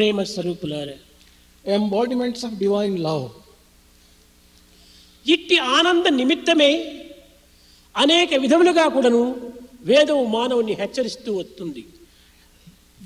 ప్రేమ స్వరూపులారా, embodiments of divine love. ఇట్టి ఆనంద నిమిత్తమే అనేక విధములుగా కూడాను వేదం మానవుని హెచ్చరిస్తూ వస్తుంది.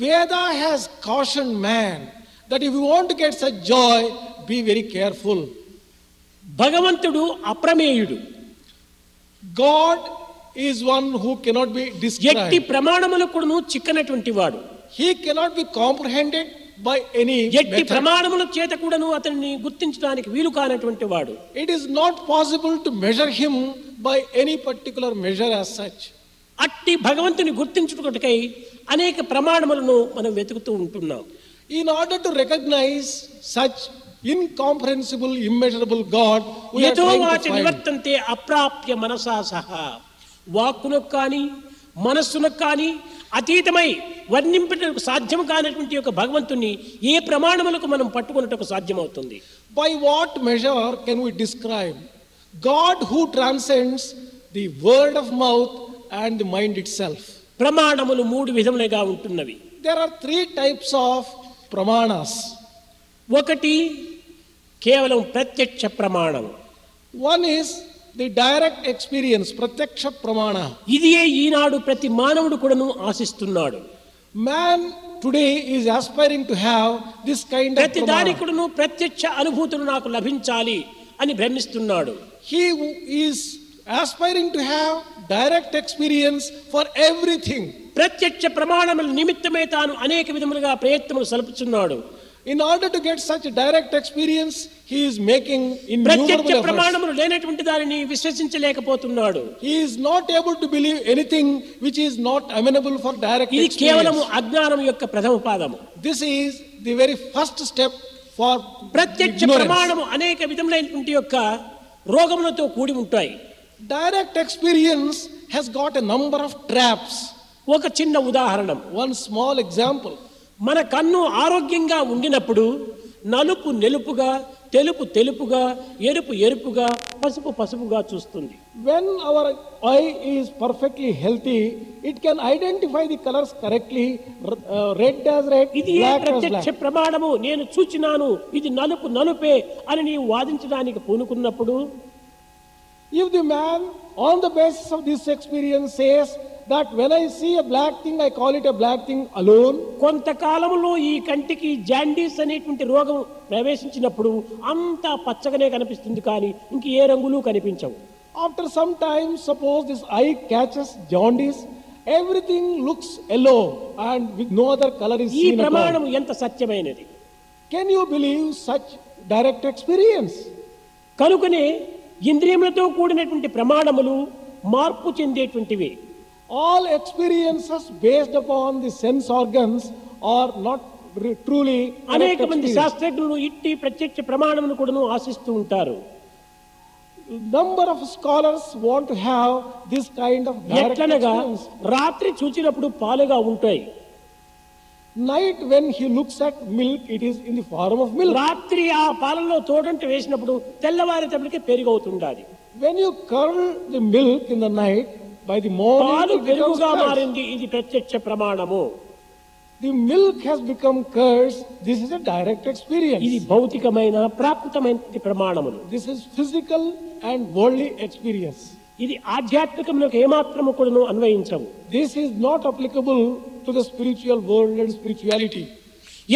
Veda has cautioned man that if you want to get such joy, be very careful. భగవంతుడు అప్రమేయుడు. God is one who cannot be ఎట్టి described. ప్రమాణములకు కూడాను చిక్కనటువంటి వాడు. He cannot be comprehended by any ఎట్టి method. ప్రమాణముల చేత కూడాను అతన్ని గుర్తించడానికి వీలు కానటువంటి వాడు. It is not possible to measure him by any particular measure as such. అట్టి భగవంతుని గుర్తించుటకై అనేక ప్రమాణములను మనం వెతుకుతూ ఉంటున్నాం. In order to recognize such incomprehensible, immeasurable God, we are trying యథోవాచ to find. నివర్తంతే అప్రాప్య మనసా సహా. వాక్కునకు కానీ మనస్సునకు కానీ అతీతమై వర్ణింపటకు సాధ్యం కానటువంటి యొక్క భగవంతుని ఏ ప్రమాణములకు మనం పట్టుకున్నటకు సాధ్యమవుతుంది? By what measure can we describe God who transcends the word of mouth and the mind itself? ప్రమాణములు మూడు విధములుగా ఉంటున్నవి. There are three types of pramanas. ఒకటి కేవలం ప్రత్యక్ష ప్రమాణం. One is the direct experience, pratyaksha pramana. ఇదియే ఈనాడు ప్రతి మానవుడు కూడాను ఆశిస్తున్నాడు. Man today is aspiring to have this kind of ప్రతి దాని pramana. కూడాను ప్రత్యక్ష అనుభూతులు నాకు లభించాలి అని భ్రమిస్తున్నాడు. He is aspiring to have direct experience for everything. ప్రత్యక్ష ప్రమాణముల నిమిత్తమే తాను అనేక విధములుగా ప్రయత్నములు సలుపుచున్నాడు. In order to get such a direct experience, he is making ప్రత్యక్ష innumerable efforts. ప్రమాణములు లేనటువంటి దానిని విశ్వసించలేకపోతున్నాడు. He is not able to believe anything which is not amenable for direct ఇది కేవలము experience. అజ్ఞానం యొక్క ప్రథమ పాదము. This is the very first step for ప్రత్యక్ష ignorance. ప్రమాణము అనేక విధములైనటువంటి యొక్క రోగములతో కూడి ఉంటాయి. Direct experience has got a number of traps. ఒక చిన్న ఉదాహరణ, One small example. మన కన్ను ఆరోగ్యంగా ఉండినప్పుడు నలుపు నెలుపుగా, తెలుపు తెలుపుగా, ఎరుపు ఎరుపుగా, పసుపు పసుపుగా చూస్తుంది. When our eye is perfectly healthy, it can identify the colors correctly. Red as red, ఇది ఏ black as ప్రత్యక్ష black. ప్రమాణము, నేను చూచినాను ఇది నలుపు నలుపే అని నీవు వాదించడానికి పూనుకున్నప్పుడు, If the man on the basis of this experience says that when I see a black thing, I call it a black thing alone, కొంతకాలంలో ఈ కంటికి జాండీస్ అనేటువంటి రోగం ప్రవేశించినప్పుడు అంతా పచ్చగానే కనిపిస్తుంది, కానీ ఇంక ఏ రంగులు కనిపించవు. after some time, suppose this eye catches jaundice, everything looks yellow and with no other color is ఈ seen at all. ప్రమాణం ఎంత సత్యమైనది! Can you believe such direct experience? కనుకనే ఇంద్రియములతో కూడినటువంటి ప్రమాణములు మార్పు చెందేటువంటివి. All experiences based upon the sense organs are not truly direct అనేక మంది experience. శాస్త్రజ్ఞులు ఇట్టి ప్రత్యక్ష ప్రమాణమును కూడాను ఆశిస్తూ ఉంటారు. Number of scholars want to have this kind of direct ఎట్లనగా experience. రాత్రి చూచినప్పుడు పాలుగా ఉంటాయి, Night when he looks at milk, it is in the form of milk. రాత్రి ఆ పాలలో తోడంట వేసినప్పుడు తెల్లవారేటప్పటికి పెరుగవుతుండాలి. When you curdle the milk in the night, by the morning పాలు it becomes పెరుగుగా curd. మారింది, ఇది ప్రత్యక్ష ప్రమాణము. The milk has become curds. This is a direct ఇది experience. భౌతికమైన ప్రాకృతమైన ప్రమాణములు. This is physical and worldly experience. ఇది ఆధ్యాత్మికములకు ఏమాత్రము కూడాను అన్వయించవు. This is not applicable to the spiritual world and spirituality.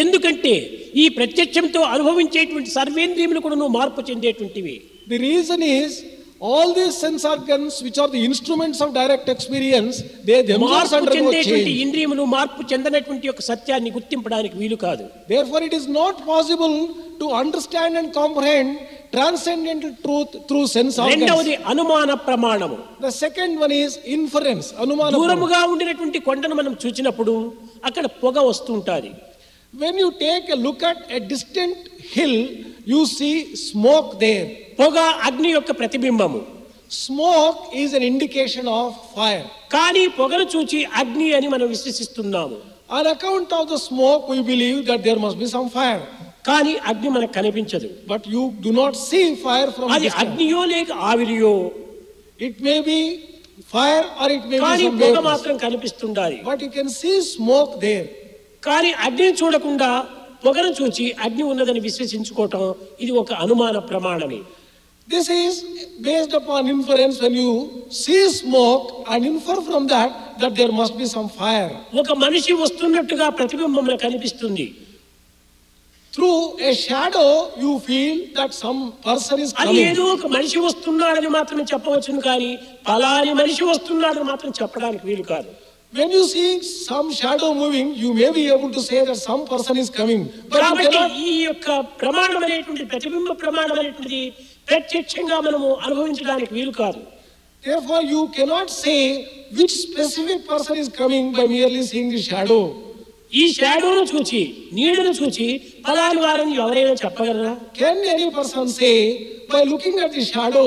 ఎందుకంటే ఈ ప్రత్యక్షంతో అనుభవించేటువంటి సర్వేంద్రియములు కూడాను మార్పు చెందేటువంటివి. The reason is all these sense organs, which are the instruments of direct experience, they themselves మార్పు undergo చెందేటువంటి change. ఇంద్రియములు మార్పు చెందనటువంటి యొక్క సత్యాన్ని గుర్తింపడానికి వీలు కాదు. Therefore, it is not possible to understand and comprehend transcendental truth through sense organs. రెండవది అనుమాన ప్రమాణము. The second one is inference, anumana. దూరముగా ఉండినటువంటి కొండను మనం చూచినప్పుడు అక్కడ పొగ వస్తుంటాది. When you take a look at a distant hill, you see smoke there. పొగ అగ్ని యొక్క ప్రతిబింబము. Smoke is an indication of fire. కానీ పొగను చూచి అగ్ని అని మనం విశ్వసిస్తున్నాము. On account of the smoke, we believe that there must be some fire. కానీ అగ్ని మనకు కనిపించదు. But you do not see fire from అది distance. అగ్నియో లేక ఆవిరియో, It may be fire or it may be కానీ some పొగ vapors. మాత్రం కనిపిస్తుండాలి. But you can see smoke there. కానీ అగ్నిని చూడకుండా పొగను చూచి అగ్ని ఉన్నదని విశ్వసించుకోవటం ఇది ఒక అనుమాన ప్రమాణమే. This is based upon inference. When you see smoke and infer from that there must be some fire. ఒక మనిషి వస్తున్నట్టుగా ప్రతిబింబంలో కనిపిస్తుంది. Through a shadow you feel that some person is అది coming. ఏదో ఒక మనిషి వస్తున్నాడని మాత్రమే చెప్పవచ్చును, కానీ పలాని మనిషి వస్తున్నాడని మాత్రం చెప్పడానికి వీలు కాదు. When you see some shadow moving, you may be able to say that some person is coming. But you కాబట్టి cannot, ఈ యొక్క ప్రమాణం అనేటువంటి ప్రతిబింబ ప్రమాణం అనేటువంటిది ప్రత్యక్షంగా మనము అనుభవించడానికి వీలు కాదు. therefore you cannot say which specific person is coming by merely seeing the shadow. ఈ షాడోను చూచి, నీడను చూచి పలాని వారిని ఎవరైనా చెప్పగలరా? Can any person say by looking at the shadow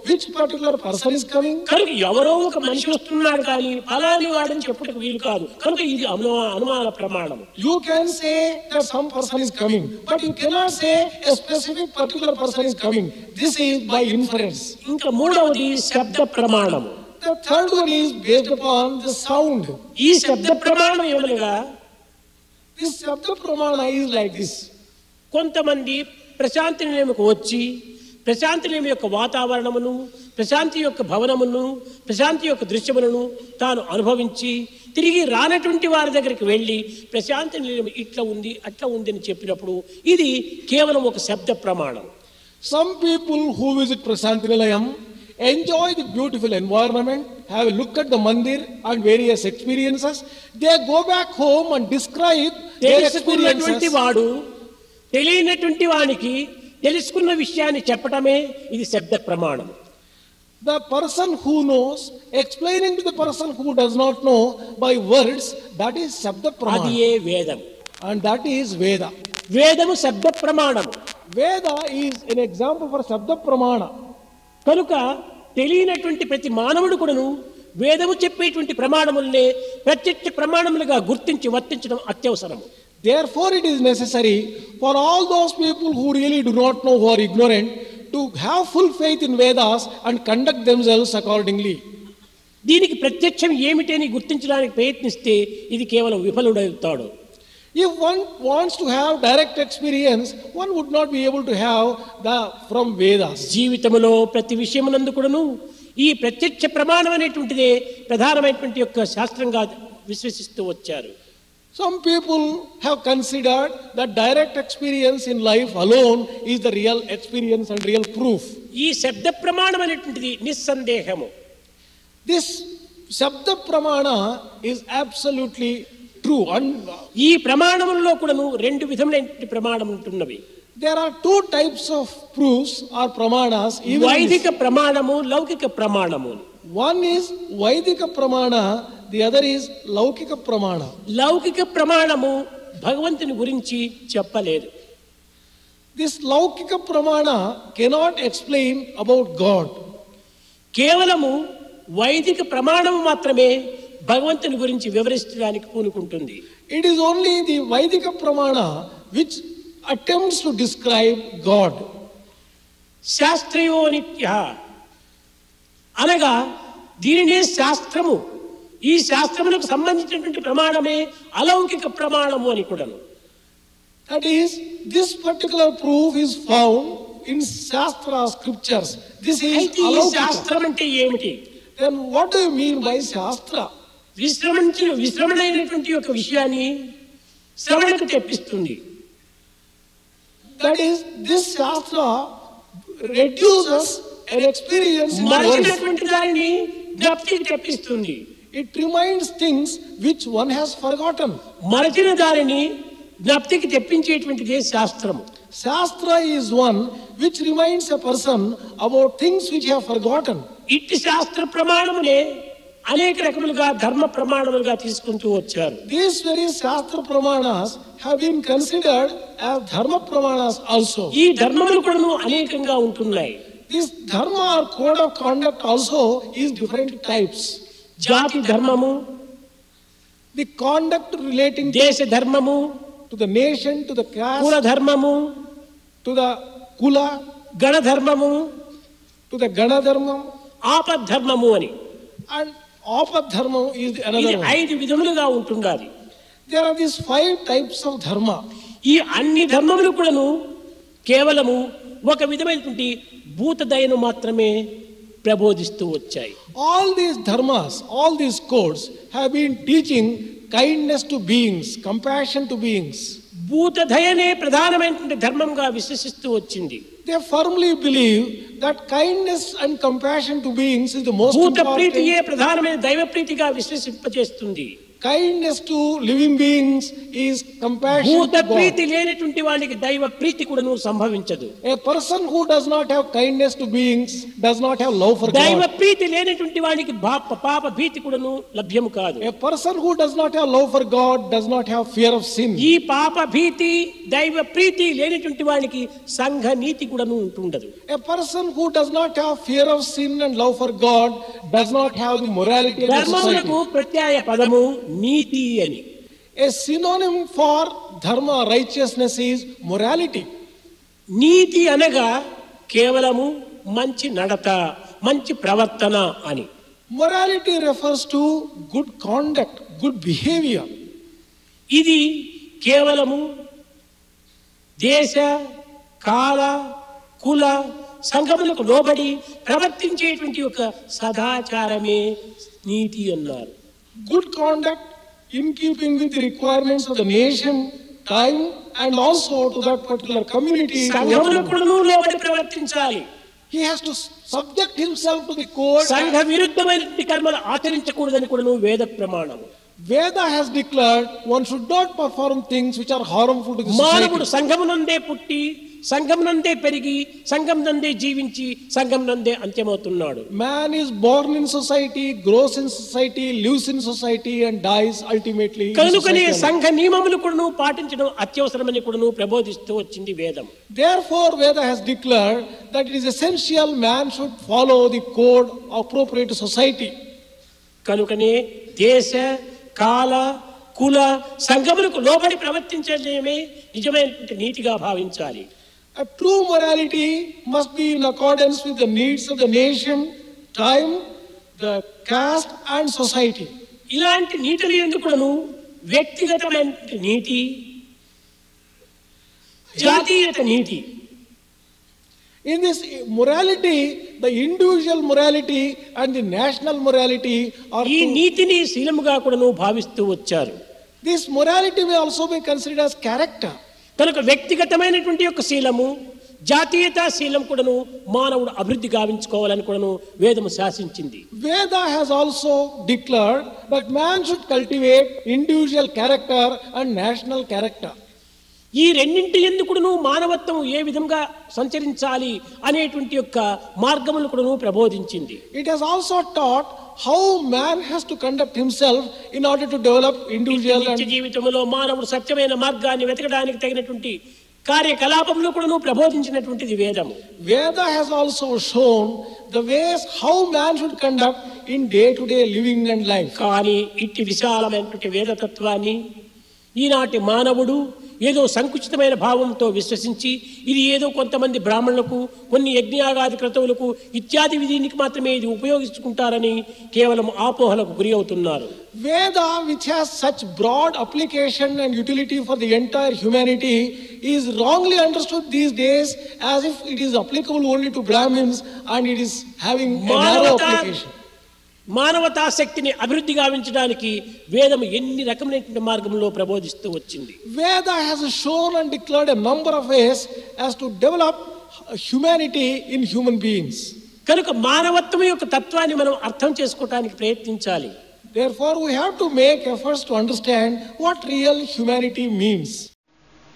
which particular person is coming? కనుక ఎవరో ఒక మనిషి వస్తున్నాడు కానీ పలాని వాడని చెప్పుటకు వీలు కాదు. కనుక ఇది అనుమాన ప్రమాణం. You can say that some person is coming, but you cannot say a specific particular person is coming. This is by inference. ఇంకా మూడవది శబ్ద ప్రమాణము. The third one is based upon the sound. ఈ శబ్ద ప్రమాణం ఏమనగా, This Shabda Pramana is like this. కొంతమంది ప్రశాంతి నిలయముకు వచ్చి ప్రశాంతి నిలయం యొక్క వాతావరణమును, ప్రశాంతి యొక్క భవనమును, ప్రశాంతి యొక్క దృశ్యములను తాను అనుభవించి తిరిగి రానటువంటి వారి దగ్గరికి వెళ్ళి ప్రశాంతి నిలయం ఇట్లా ఉంది అట్లా ఉంది అని చెప్పినప్పుడు ఇది కేవలం ఒక శబ్ద ప్రమాణం. Some people who visit Prasanthi Nilayam enjoy the beautiful environment, have a look at the mandir and various experiences. They go back home and describe their తెలుసుకున్నటువంటి experiences. వాడు తెలియనటువంటి వానికి తెలుసుకున్న విషయాన్ని చెప్పటమే ఇది శబ్ద ప్రమాణం. The person who knows explaining to the person who does not know by words, that is Shabda అది Pramana, ఏ వేదం. and that is Veda. వేదము శబ్ద ప్రమాణము. Veda is an example for Shabda Pramana. కనుక తెలియనటువంటి ప్రతి మానవుడు కూడాను వేదము చెప్పేటువంటి ప్రమాణములనే ప్రత్యక్ష ప్రమాణములుగా గుర్తించి వర్తించడం అత్యవసరము. Therefore it is necessary for all those people who really do not know, who are ignorant, to have full faith in Vedas and conduct themselves accordingly. దీనికి ప్రత్యక్షం ఏమిటని గుర్తించడానికి ప్రయత్నిస్తే ఇది కేవలం విఫలుడవుతాడు. If one wants to have direct experience, one would not be able to have from Vedas. జీవితంలో ప్రతి విషయమునందు కూడాను ఈ ప్రత్యక్ష ప్రమాణం అనేటువంటిదే ప్రధానమైనటువంటి యొక్క శాస్త్రంగా విశ్వసిస్తూ వచ్చారు. Some people have considered that direct experience in life alone is the real experience and real proof. ఈ శబ్ద ప్రమాణం అనేటువంటిది నిస్సందేహము. This Shabda Pramana is absolutely true. ఈ ప్రమాణములలో కూడాను రెండు విధములైన ప్రమాణం ఉంటున్నవి. There are two types of proofs or pramanas. వైదిక ప్రమాణము, లౌకిక ప్రమాణము. One is Vaidika Pramana, the other is Laukika Pramana. లౌకిక ప్రమాణము భగవంతుని గురించి చెప్పలేదు. This Laukika Pramana cannot explain about God. కేవలము వైదిక ప్రమాణము మాత్రమే భగవంతుని గురించి వివరించడానికి పూనుకుంటుంది. It is only the Vaidika Pramana which attempts to describe God. శాస్త్రయో నిత్య అనగా దీనినే శాస్త్రము, ఈ శాస్త్రములకు సంబంధించినటువంటి ప్రమాణమే అలౌకిక ప్రమాణము అని కూడాను. That is, this particular proof is found in Shastra scriptures. This is అయితే ఈ Alaukika. శాస్త్రం అంటే ఏమిటి? Then what do you mean by Shastra? విశ్రమణైనటువంటి యొక్క విషయాన్ని శ్రవణకు తెప్పిస్తుంది. That is, this Shastra reduces an experience in words. మరిచినటువంటి దానిని జ్ఞప్తికి తెప్పిస్తుంది. It reminds things which one has forgotten. మరచిన దానిని జ్ఞప్తికి తెప్పించేటువంటిదే శాస్త్రము. Shastra is one which reminds a person about things which he have forgotten. ఇట్టి శాస్త్ర ప్రమాణములే అనేక రకములుగా ధర్మ ప్రమాణములుగా తీసుకుంటూ వచ్చారు. These very Shastra Pramanas have been considered as Dharma Pramanas also. ఈ ధర్మములు కూడాను అనేకంగా ఉంటున్నాయి. This Dharma or code of conduct also is different types. జాతి ధర్మము, The conduct relating దేశ ధర్మము, to the nation, to the కుల caste, ధర్మము, to the Kula, గణ ధర్మము, to the Gana Dharma, ఆపద్ ధర్మము అని and Apad Dharma is ఇది another one. 5 విధములుగా ఉంటుండాలి. There are these 5 types of Dharma. ఈ అన్ని ధర్మములు కూడాను కేవలము ఒక విధమైనటువంటి భూతదయను మాత్రమే ప్రబోధిస్తూ వచ్చాయి. All these dharmas, all these codes have been teaching kindness to beings, compassion to beings. భూతదయనే ప్రధానమైనటువంటి ధర్మంగా విశ్వసిస్తూ వచ్చింది. They firmly believe that kindness and compassion to beings is the most భూత important. ప్రీతియే ప్రధానమైన దైవ ప్రీతిగా విశ్వసింపజేస్తుంది. Kindness to living beings is compassion భూత to God. ప్రీతి లేనటువంటి వానికి దైవ ప్రీతి కూడాను సంభవించదు. A person who does not have kindness to beings does not have love for దైవ God. ప్రీతి లేనటువంటి వానికి పాప భీతి కూడాను లభ్యము కాదు. A person who does not have love for God does not have fear of sin. ఈ పాప భీతి దైవ ప్రీతి లేనటువంటి వానికి సంఘ నీతి కూడాను ఉంటుండదు. A person who does not have fear of sin and love for God does not have the morality of the ధర్మములకు society. ప్రత్యయ పదము నీతి అని. A synonym for dharma, righteousness, is morality. నీతి అనగా కేవలము మంచి నడత, మంచి ప్రవర్తన అని. Morality refers to good conduct, good behavior. ఇది కేవలము దేశ కాల కుల సంఘములకు లోబడి ప్రవర్తించేటువంటి ఒక సదాచారమే నీతి అన్నారు. Good conduct in keeping with the requirements of the nation, time, and also to that particular community. సంఘములకు లోబడి ప్రవర్తించాలి. He has to subject himself to the code. సంఘ విరుద్ధమైనటువంటి కర్మలు ఆచరించకూడదని కూడా వేద ప్రమాణం. Veda has declared one should not perform things which are harmful to the మానవుడు society. సంఘమునందే పుట్టి సంఘమునందే పెరిగి సంఘమునందే జీవించి సంఘమునందే అంత్యమవుతున్నాడు. Man is born in society, grows in society, lives in society, and dies ultimately in కనుకనే society. సంఘ నియమములు కూడాను పాటించడం అత్యవసరమని కూడాను ప్రబోధిస్తూ వచ్చింది వేదం. Therefore, Veda has declared that it is essential man should follow the code appropriate to society. కనుకనే దేశ కాల కుల సంఘములకు లోబడి ప్రవర్తించడమే నిజమైనటువంటి నీతిగా భావించాలి. A true morality must be in accordance with the needs of the nation, time, the caste, and society. ఇలాంటి నీతులు ఎందుకును వ్యక్తిగతమైన నీతి, జాతీయత నీతి. In this morality, the individual morality and the national morality are ఈ two. నీతిని శీలముగా కూడాను భావిస్తూ వచ్చారు. This morality may also be considered as character. కనుక వ్యక్తిగతమైనటువంటి యొక్క శీలము, జాతీయతా శీలం కూడాను మానవుడు అభివృద్ధి గావించుకోవాలని కూడాను వేదము శాసించింది. Veda has also declared that man should cultivate individual character and national character. ఈ రెండింటి ఎందుకును మానవత్వం ఏ విధంగా సంచరించాలి అనేటువంటి యొక్క మార్గములు కూడాను ప్రబోధించింది. It has also taught how man has to conduct himself in order to develop individual నిత్య and జీవితంలో మానవుడు సత్యమైన మార్గాన్ని వెతకడానికి తగినటువంటి కార్యకలాపంలో కూడాను ప్రబోధించినటువంటిది వేదము. Veda has also shown the ways how man should conduct in day-to-day living and life. కానీ ఇట్టి విశాలమైనటువంటి వేదతత్వాన్ని ఈనాటి మానవుడు ఏదో సంకుచితమైన భావంతో విశ్వసించి ఇది ఏదో కొంతమంది బ్రాహ్మణులకు కొన్ని యజ్ఞయాగాది క్రతువులకు ఇత్యాది దీనికి మాత్రమే ఇది ఉపయోగించుకుంటారని కేవలం ఆపోహలకు గురి అవుతున్నారు. Veda, which has such broad application and utility for the entire humanity, is wrongly understood these days as if it is applicable only to Brahmins and it is having a narrow application. మానవతా శక్తిని అభివృద్ధి గావించడానికి వేదము ఎన్ని రకమైనటువంటి మార్గంలో ప్రబోధిస్తూ వచ్చింది. Veda has shown and declared a number of ways as to develop humanity in human beings. కనుక మానవత్వం యొక్క తత్వాన్ని మనం అర్థం చేసుకోవడానికి ప్రయత్నించాలి. Therefore, we have to make efforts to understand what real humanity means.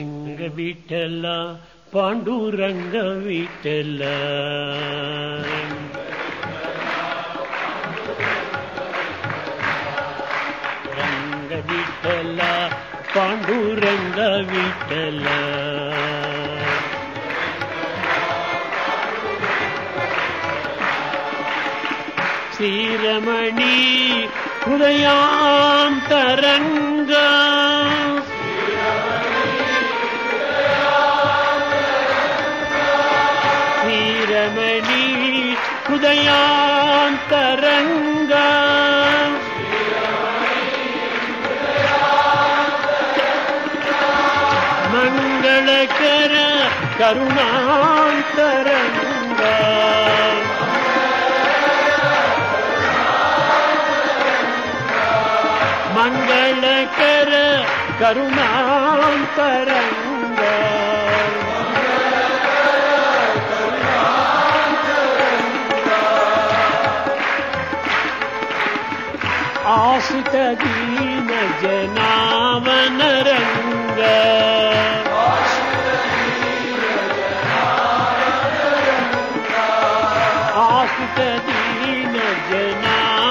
రంగ విఠల పాండురంగ విఠల రంగ విఠల పాండురంగ విఠల శ్రీరమణి హృదయాంతరంగ శ్రీరమణి హృదయాంతరంగ మంగళ ಮಂಗಳಕರ ಕರುಣಾಂತರಂಗ ಮಂಗಳಕರ ಕರುಣಾಂತರಂಗ ಆಶ್ರಿತ ದೀನ ಜನಾವನರಂಗ ಆಶ್ರಿತ ದೀನ ಜನಾವನರಂಗ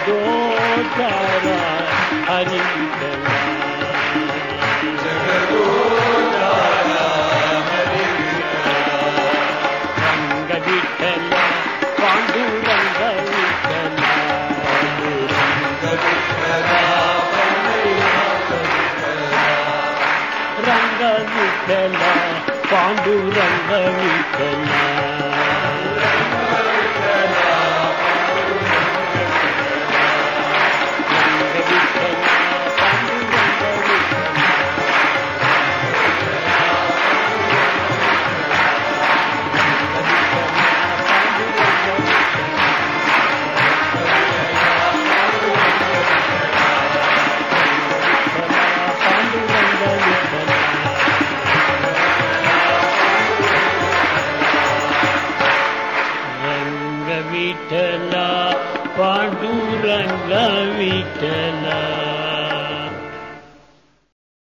ಜಗದೋದ್ಧಾರ ಹರಿವಿಠಲ ರಂಗ ವಿಠಲ ಪಾಂಡುರಂಗ ವಿಠಲ ರಂಗ ವಿಠಲ ಪಾಂಡುರಂಗ ವಿಠಲ ವಿಠಲ ಪಾಂಡುರಂಗ ವಿಠಲ